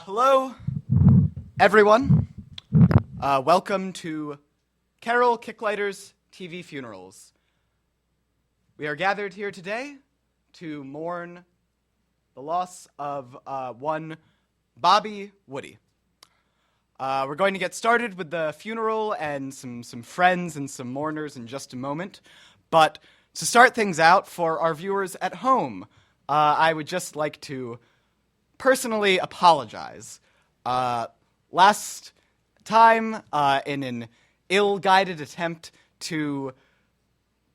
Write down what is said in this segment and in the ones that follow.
Hello, everyone. Welcome to Carol Kicklighter's TV Funerals. We are gathered here today to mourn the loss of one Bobby Woody. We're going to get started with the funeral and some friends and some mourners in just a moment. But to start things out for our viewers at home, I would just like to personally apologize. Last time, in an ill-guided attempt to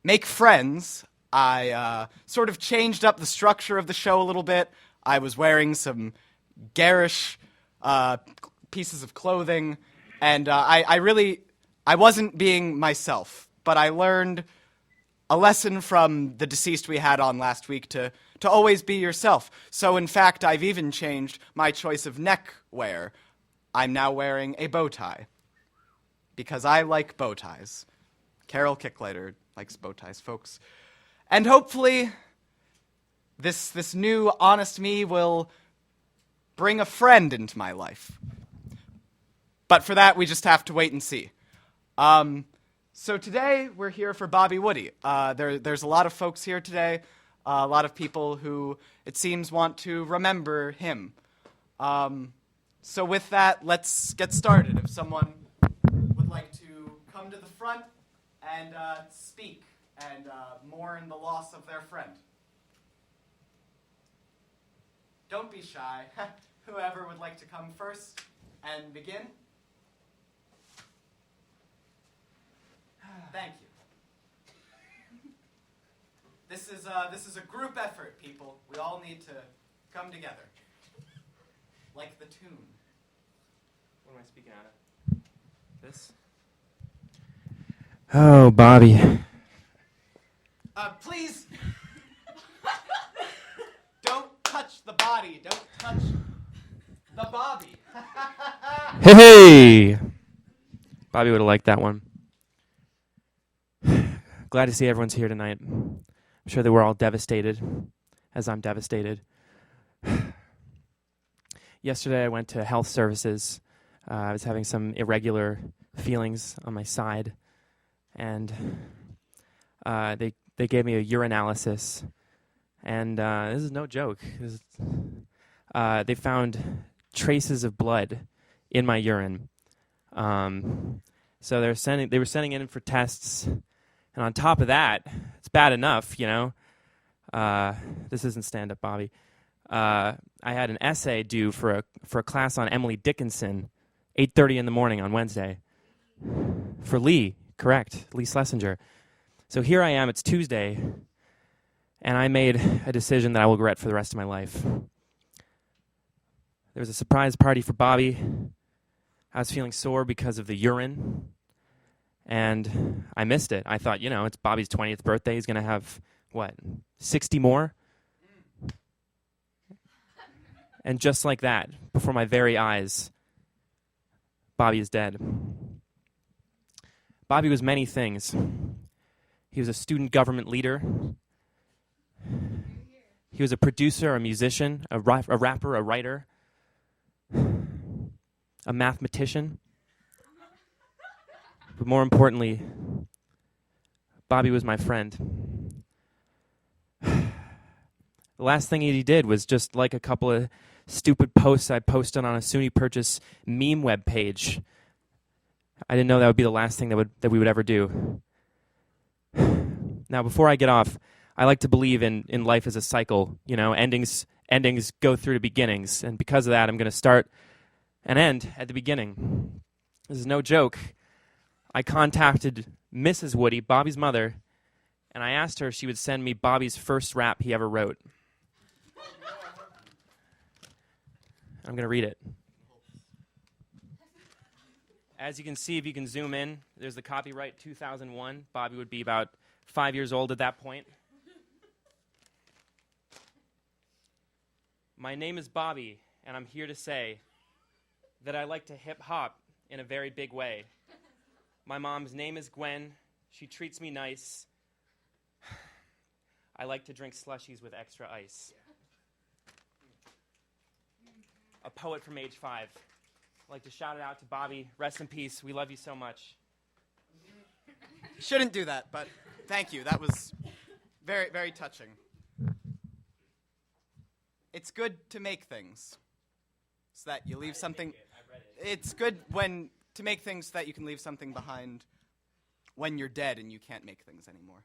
make friends, I sort of changed up the structure of the show a little bit. I was wearing some garish pieces of clothing, and I wasn't being myself, but I learned a lesson from the deceased we had on last week to always be yourself. So in fact, I've even changed my choice of neck wear. I'm now wearing a bow tie, because I like bow ties. Carol Kicklighter likes bow ties, folks. And hopefully, this new honest me will bring a friend into my life. But for that, we just have to wait and see. So today, we're here for Bobby Woody. There's a lot of folks here today, a lot of people who, it seems, want to remember him. So with that, let's get started. If someone would like to come to the front and speak and mourn the loss of their friend. Don't be shy. Whoever would like to come first and begin. Thank you. This is a group effort, people. We all need to come together. Like the tune. What am I speaking out of? This? Oh, Bobby. Please. Don't touch the body. Don't touch the Bobby. Hey! Bobby would have liked that one. Glad to see everyone's here tonight. I'm sure they were all devastated, as I'm devastated. Yesterday I went to health services. I was having some irregular feelings on my side, and they gave me a urinalysis, and this is no joke. They found traces of blood in my urine. So they were sending in for tests. And on top of that, it's bad enough, you know. This isn't stand-up, Bobby. I had an essay due for a class on Emily Dickinson, 8:30 in the morning on Wednesday. For Lee, correct, Lee Schlesinger. So here I am, it's Tuesday, and I made a decision that I will regret for the rest of my life. There was a surprise party for Bobby. I was feeling sore because of the urine. And I missed it. I thought, it's Bobby's 20th birthday. He's going to have, 60 more? And just like that, before my very eyes, Bobby is dead. Bobby was many things. He was a student government leader. He was a producer, a musician, a rapper, a writer, a mathematician. But more importantly, Bobby was my friend. The last thing he did was just like a couple of stupid posts I posted on a SUNY Purchase meme web page. I didn't know that would be the last thing that we would ever do. Now, before I get off, I like to believe in life as a cycle. Endings go through to beginnings, and because of that, I'm going to start and end at the beginning. This is no joke. I contacted Mrs. Woody, Bobby's mother, and I asked her if she would send me Bobby's first rap he ever wrote. I'm going to read it. As you can see, if you can zoom in, there's the copyright 2001. Bobby would be about 5 years old at that point. My name is Bobby, and I'm here to say that I like to hip-hop in a very big way. My mom's name is Gwen. She treats me nice. I like to drink slushies with extra ice. a poet from age 5. I'd like to shout it out to Bobby. Rest in peace. We love you so much. Shouldn't do that, but thank you. That was very, very touching. It's good to make things so that you leave something. It's good to make things so that you can leave something behind when you're dead and you can't make things anymore.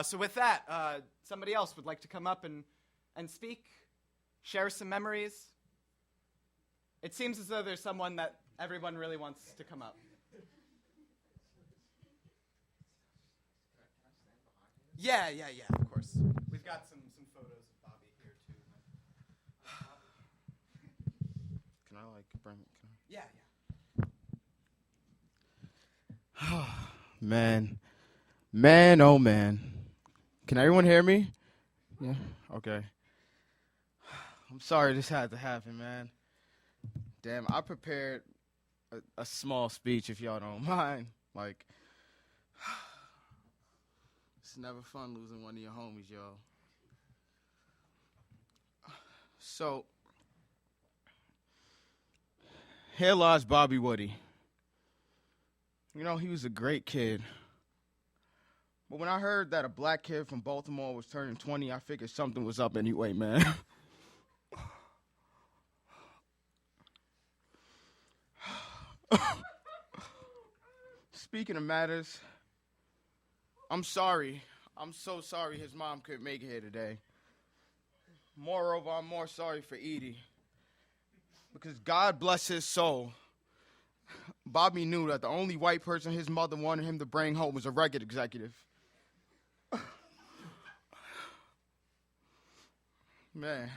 So with that, somebody else would like to come up and speak, share some memories. It seems as though there's someone that everyone really wants to come up. Yeah, of course. We've got some photos of Bobby here, too. Can I, bring it? Yeah. Man, oh man. Can everyone hear me? Yeah? Okay. I'm sorry this had to happen, man. Damn, I prepared a small speech, if y'all don't mind. It's never fun losing one of your homies, y'all. So, here lies Bobby Woody. You know, he was a great kid. But when I heard that a black kid from Baltimore was turning 20, I figured something was up anyway, man. Speaking of matters, I'm sorry. I'm so sorry his mom couldn't make it here today. Moreover, I'm more sorry for Edie. Because God bless his soul, Bobby knew that the only white person his mother wanted him to bring home was a record executive. Man.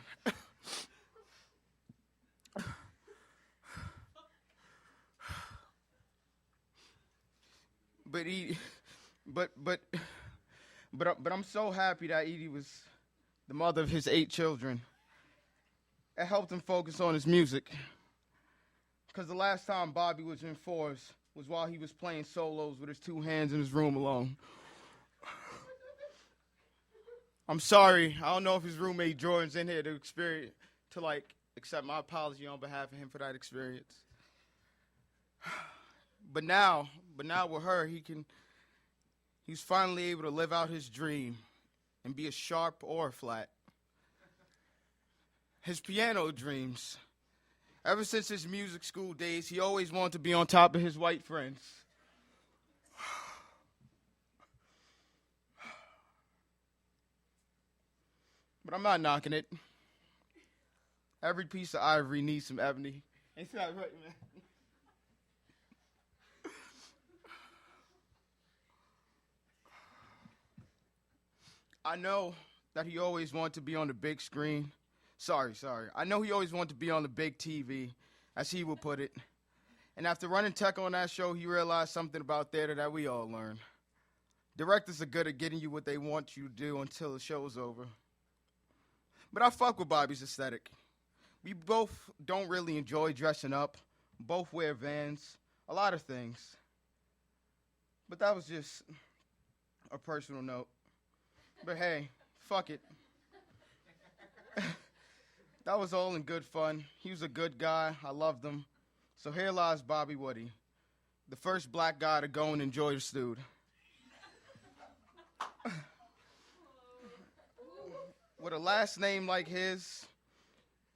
But I'm so happy that Edie was the mother of his 8 children. It helped him focus on his music. Because the last time Bobby was in force was while he was playing solos with his 2 hands in his room alone. I'm sorry. I don't know if his roommate Jordan's in here to accept my apology on behalf of him for that experience. But now with her, he's finally able to live out his dream and be a sharp or a flat. His piano dreams. Ever since his music school days, he always wanted to be on top of his white friends. But I'm not knocking it. Every piece of ivory needs some ebony. Ain't that right, man? I know that he always wanted to be on the big screen. Sorry. I know he always wanted to be on the big TV, as he would put it. And after running tech on that show, he realized something about theater that we all learn. Directors are good at getting you what they want you to do until the show's over. But I fuck with Bobby's aesthetic. We both don't really enjoy dressing up. Both wear Vans. A lot of things. But that was just a personal note. But hey, fuck it. That was all in good fun. He was a good guy. I loved him. So here lies Bobby Woody, the first black guy to go and enjoy the stewed. With a last name like his,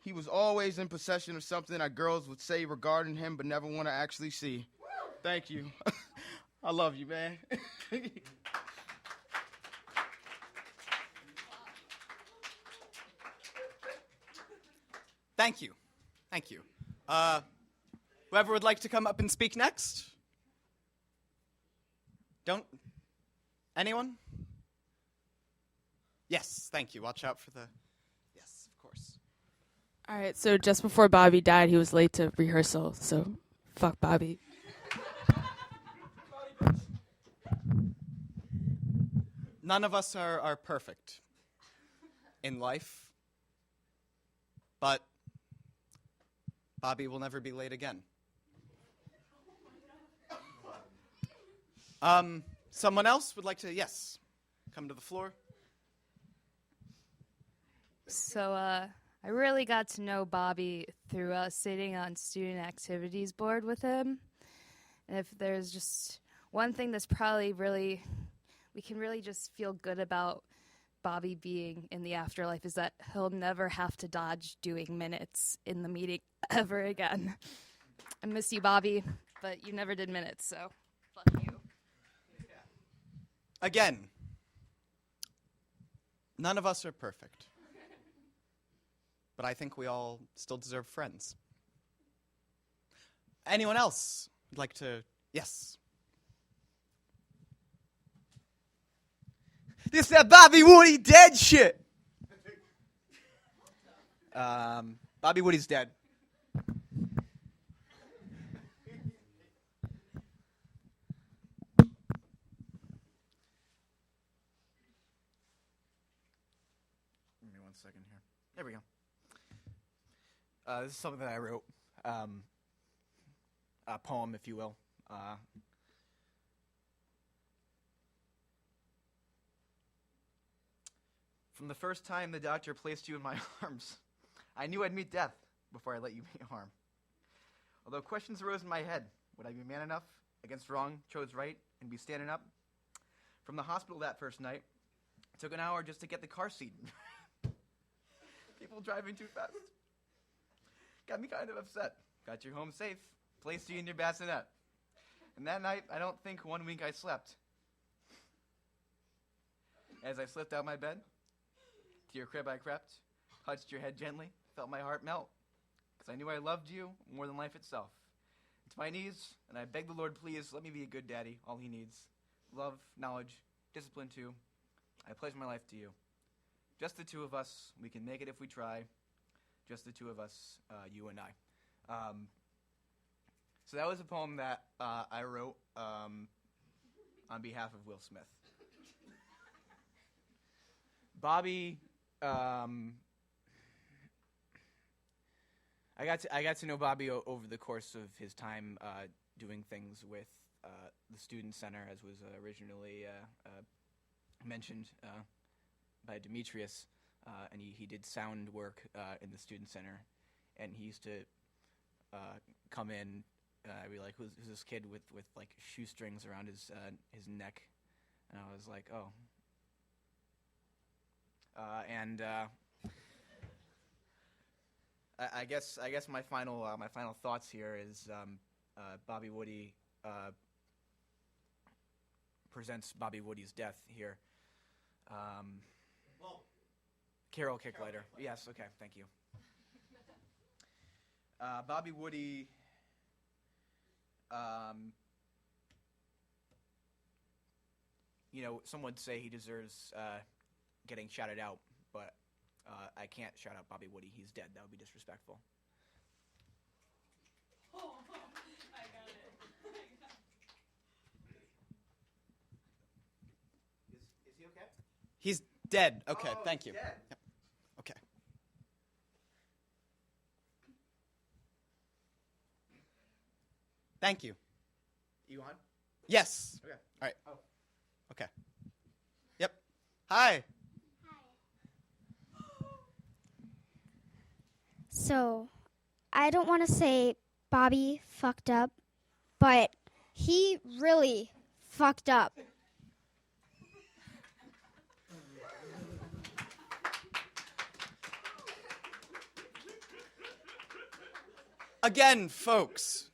he was always in possession of something that girls would say regarding him but never want to actually see. Thank you. I love you, man. Thank you. Whoever would like to come up and speak next? Anyone? Yes, thank you. Watch out for the... Yes, of course. All right, so just before Bobby died, he was late to rehearsal, so fuck Bobby. None of us are perfect in life, but Bobby will never be late again. Someone else would like to, yes, come to the floor. So, I I really got to know Bobby through sitting on student activities board with him. And if there's just one thing that's probably we can really just feel good about Bobby being in the afterlife is that he'll never have to dodge doing minutes in the meeting ever again. I miss you, Bobby, but you never did minutes, so fuck you. Again, none of us are perfect. But I think we all still deserve friends. Anyone else would like to? Yes. This that Bobby Woody dead shit. Bobby Woody's dead. Give me 1 second here. There we go. This is something that I wrote, a poem, if you will. From the first time the doctor placed you in my arms, I knew I'd meet death before I let you meet harm. Although questions arose in my head, would I be man enough, against wrong, chose right, and be standing up? From the hospital that first night, it took an hour just to get the car seat. People driving too fast. Got me kind of upset. Got you home safe. Placed you in your bassinet. And that night, I don't think 1 week I slept. As I slipped out my bed, to your crib I crept, touched your head gently, felt my heart melt. Because I knew I loved you more than life itself. To my knees, and I begged the Lord, please, let me be a good daddy, all he needs. Love, knowledge, discipline too. I pledge my life to you. Just the two of us, we can make it if we try. Just the two of us, you and I. So that was a poem that I wrote on behalf of Will Smith. Bobby, I got to know Bobby over the course of his time doing things with the Student Center, as was originally mentioned by Demetrius. And he did sound work in the Student Center, and he used to come in. I'd be like, "Who's this kid with like shoestrings around his neck?" And I was like, "Oh." I guess my final thoughts here is Bobby Woody presents Bobby Woody's death here. Carol Kicklighter. Yes, okay, thank you. Bobby Woody, some would say he deserves getting shouted out, but I can't shout out Bobby Woody. He's dead. That would be disrespectful. I got it. Is he okay? He's dead. Okay, thank you. Dead. Yep. Okay. Thank you. You on? Yes. Okay. All right. Oh. Okay. Yep. Hi. So, I don't want to say Bobby fucked up, but he really fucked up. Again, folks,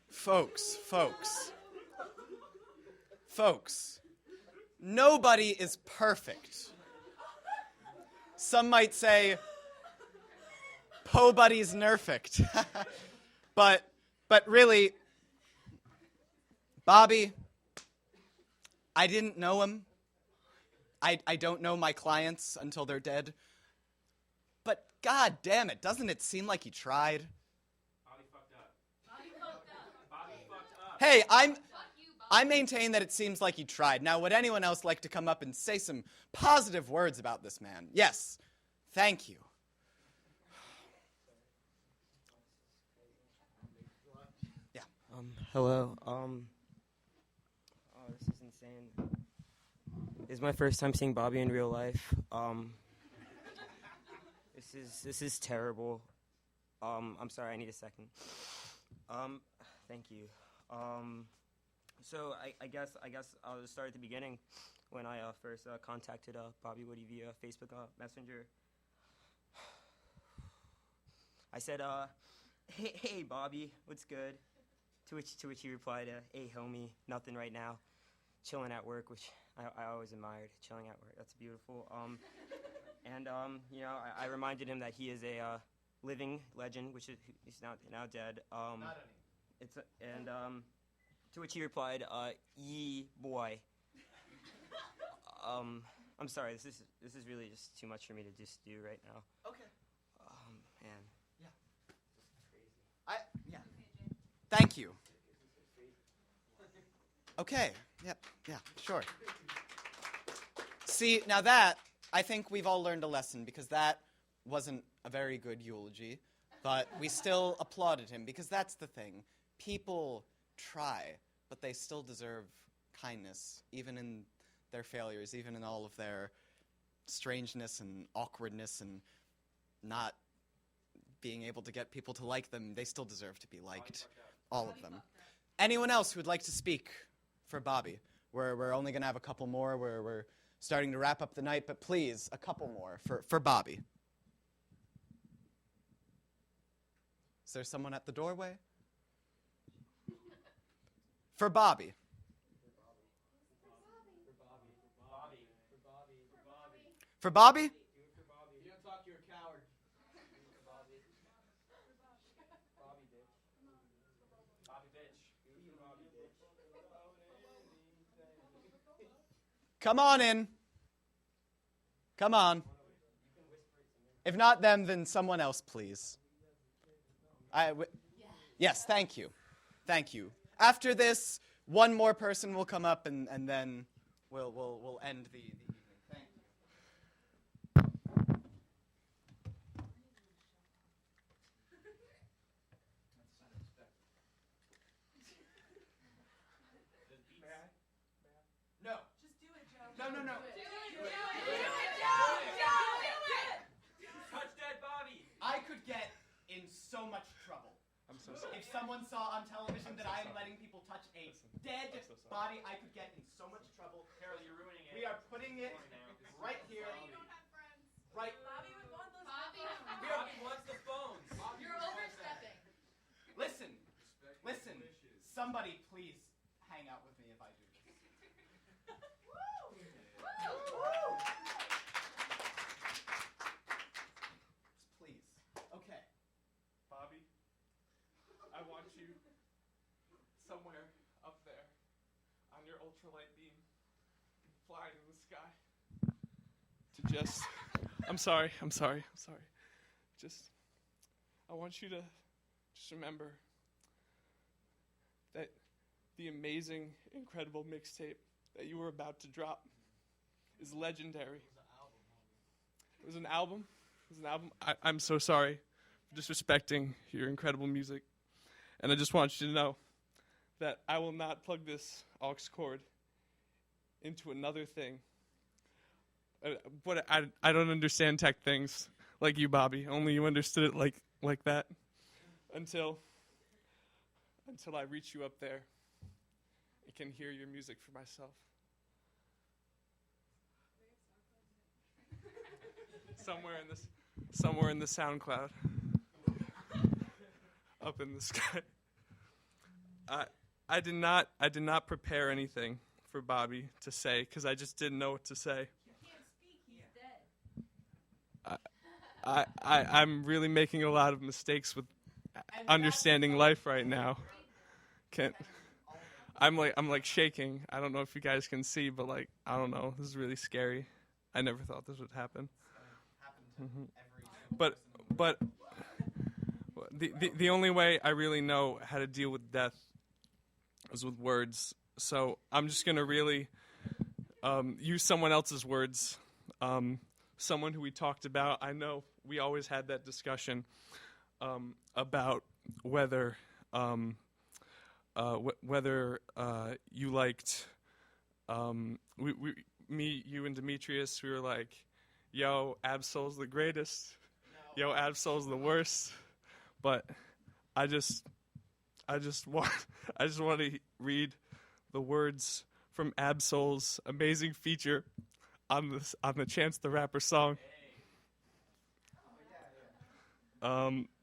nobody is perfect. Some might say, Po Buddy's nerfect. but really, Bobby, I didn't know him. I don't know my clients until they're dead. But god damn it, doesn't it seem like he tried? Hey, I maintain that it seems like he tried. Now, would anyone else like to come up and say some positive words about this man? Yes. Thank you. Yeah. Hello. This is insane. This is my first time seeing Bobby in real life. This This is terrible. I'm sorry. I need a second. Thank you. So I guess I'll just start at the beginning when I first contacted Bobby Woody via Facebook Messenger. I said, hey Bobby, what's good? To which he replied, hey homie, nothing right now. Chilling at work, which I always admired. Chilling at work, that's beautiful. And I reminded him that he is a living legend, which is he's now dead. Not any. To which he replied, "Yee boy." I'm sorry. This is really just too much for me to just do right now. Okay. Man. Yeah. Thank you. Okay. Yep. Yeah. Sure. See, now that I think we've all learned a lesson, because that wasn't a very good eulogy, but we still applauded him, because that's the thing. People try, but they still deserve kindness, even in their failures, even in all of their strangeness and awkwardness and not being able to get people to like them. They still deserve to be liked, all of them. Anyone else who would like to speak for Bobby? We're only going to have a couple more. We're starting to wrap up the night, but please, a couple more for Bobby. Is there someone at the doorway? For Bobby. For Bobby? You don't talk, you're a coward. Come on in. Come on. If not them, then someone else, please. Yes, thank you. Thank you. After this, one more person will come up, and then we'll end the evening. Thank you. No. Just do it, Joe. No. Do it, Touch dead Bobby. I could get in so much trouble. I'm so sorry. If someone saw on television that I am letting people touch a dead body, I could get in so much trouble. Carol, you're ruining it. We are putting it right here. You don't have friends. Right. Bobby would want those Bobby. phones. Bobby wants the phones. You're overstepping. Listen. Somebody please hang out with me if I do this. Please. Okay. Bobby, I want you somewhere up there on your ultralight beam, flying in the sky. To just, I'm sorry. Just, I want you to just remember that the amazing, incredible mixtape that you were about to drop is legendary. It was an album. I'm so sorry for disrespecting your incredible music. And I just want you to know that I will not plug this aux cord into another thing. But I don't understand tech things like you, Bobby. Only you understood it like that until I reach you up there and can hear your music for myself. Somewhere in the SoundCloud, up in the sky. I did not prepare anything for Bobby to say because I just didn't know what to say. He can't speak. He's dead. I'm really making a lot of mistakes with understanding life right now. I'm like shaking. I don't know if you guys can see, but like I don't know. This is really scary. I never thought this would happen. But the only way I really know how to deal with death is with words. So I'm just gonna really use someone else's words. Someone who we talked about. I know we always had that discussion about whether you liked me, you, and Demetrius. We were like, "Yo, Absol's the greatest." Yo, Absol's the worst. But I just want to read the words from Absol's amazing feature on the Chance the Rapper song.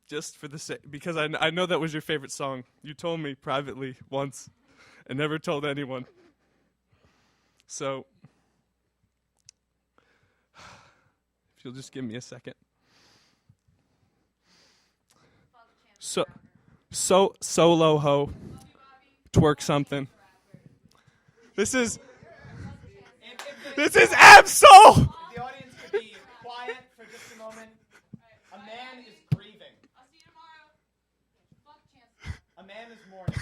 Just for the sake, because I know that was your favorite song. You told me privately once, and never told anyone. So, if you'll just give me a second. Solo ho, twerk something. This is Absol. The audience could be quiet for just a moment. A man is grieving. I'll see you tomorrow. Fuck Chance. A man is mourning.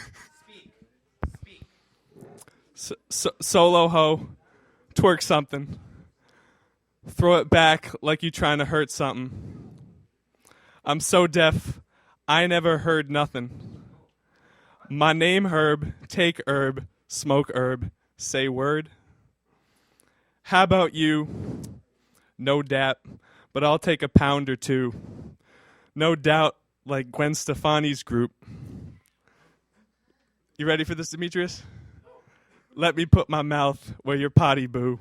Speak. Solo ho, twerk something. Throw it back like you trying to hurt something. I'm so deaf, I never heard nothing. My name Herb, take herb, smoke herb, say word. How about you? No dap, but I'll take a pound or two. No doubt, like Gwen Stefani's group. You ready for this, Demetrius? Let me put my mouth where your potty, boo.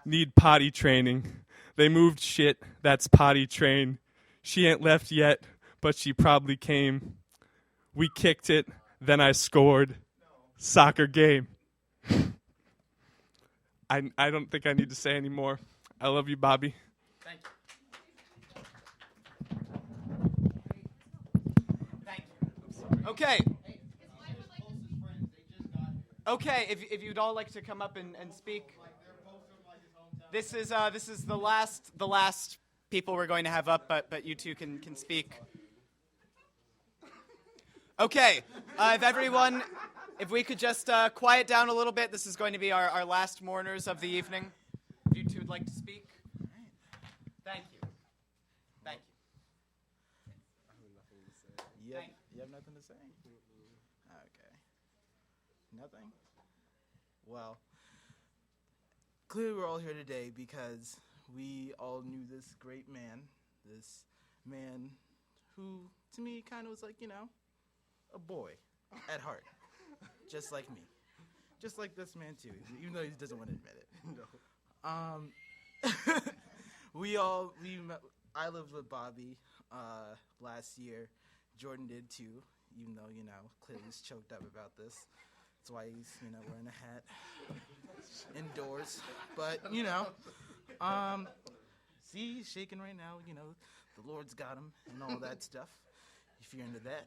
Need potty training. They moved shit, that's potty train. She ain't left yet, but she probably came. We kicked it, then I scored. Soccer game. I don't think I need to say any more. I love you, Bobby. Thank you. Okay. Okay, if you'd all like to come up and speak. This is the last people we're going to have up, but you two can speak. Okay, if we could just quiet down a little bit. This is going to be our last mourners of the evening. If you two would like to speak. Thank you. Thank you. You have nothing to say? Okay. Nothing? Well, clearly we're all here today because we all knew this great man, this man who, to me, kind of was like, a boy at heart, just like me. Just like this man, too, even though he doesn't want to admit it. No. I lived with Bobby last year. Jordan did, too, even though, clearly he's choked up about this. That's why he's, wearing a hat indoors. But, see, he's shaking right now. The Lord's got him and all that stuff, if you're into that.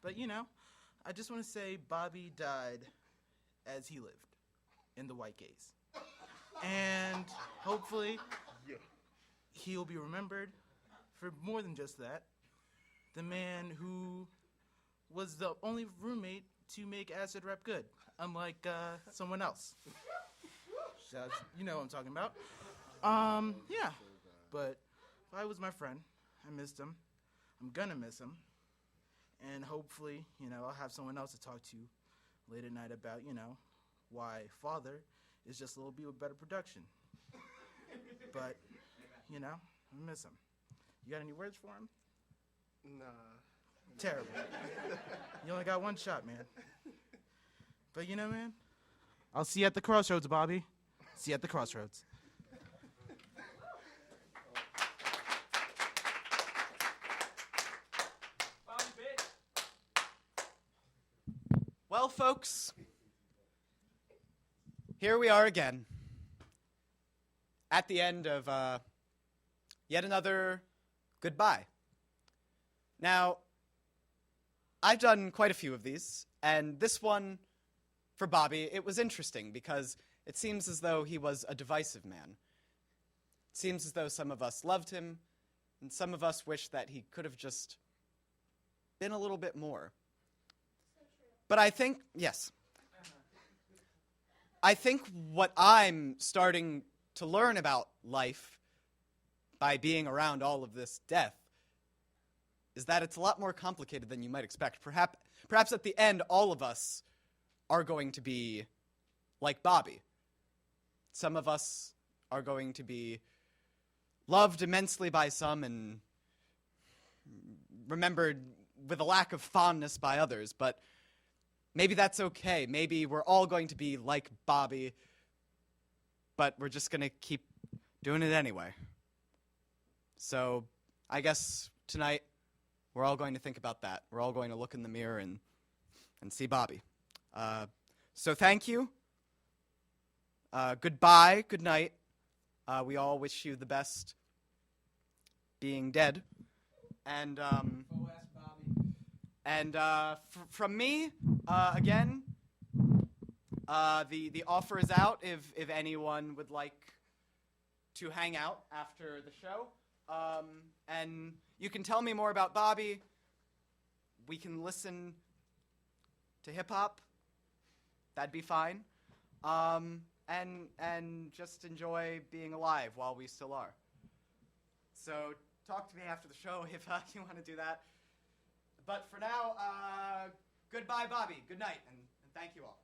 But, I just want to say Bobby died as he lived, in the white gaze. And hopefully he'll be remembered for more than just that. The man who was the only roommate to make acid rap good, unlike someone else. You know what I'm talking about. Yeah. But Bobby was my friend. I missed him. I'm gonna miss him. And hopefully, I'll have someone else to talk to late at night about, why Father is just a little bit with better production. But, I miss him. You got any words for him? Nah. Terrible. You only got one shot, man. But man, I'll see you at the crossroads, Bobby. See you at the crossroads. Well, folks, here we are again at the end of yet another goodbye. Now, I've done quite a few of these, and this one, for Bobby, it was interesting because it seems as though he was a divisive man. It seems as though some of us loved him, and some of us wish that he could have just been a little bit more. But I think, yes, I think what I'm starting to learn about life by being around all of this death is that it's a lot more complicated than you might expect. Perhaps at the end, all of us are going to be like Bobby. Some of us are going to be loved immensely by some and remembered with a lack of fondness by others, but maybe that's okay. Maybe we're all going to be like Bobby, but we're just going to keep doing it anyway. So I guess tonight we're all going to think about that. We're all going to look in the mirror and see Bobby. So thank you. Goodbye. Good night. We all wish you the best being dead. And from me, again, the offer is out if anyone would like to hang out after the show. And you can tell me more about Bobby. We can listen to hip-hop. That'd be fine. And just enjoy being alive while we still are. So talk to me after the show if you want to do that. But for now, goodbye, Bobby. Good night, and thank you all.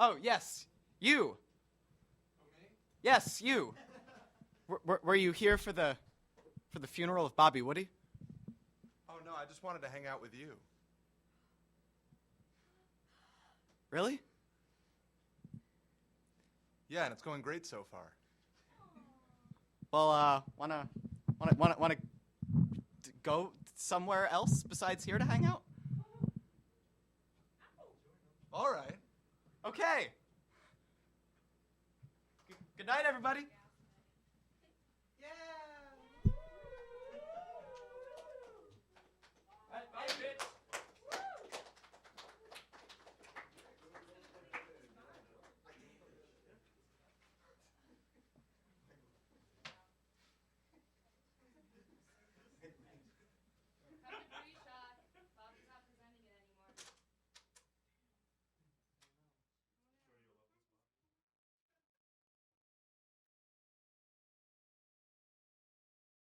Oh, yes, you. Yes, you. Were you here for the funeral of Bobby Woody? Oh, no, I just wanted to hang out with you. Really? Yeah, and it's going great so far. Well, wanna go somewhere else besides here to hang out? All right. Okay. Good night, everybody.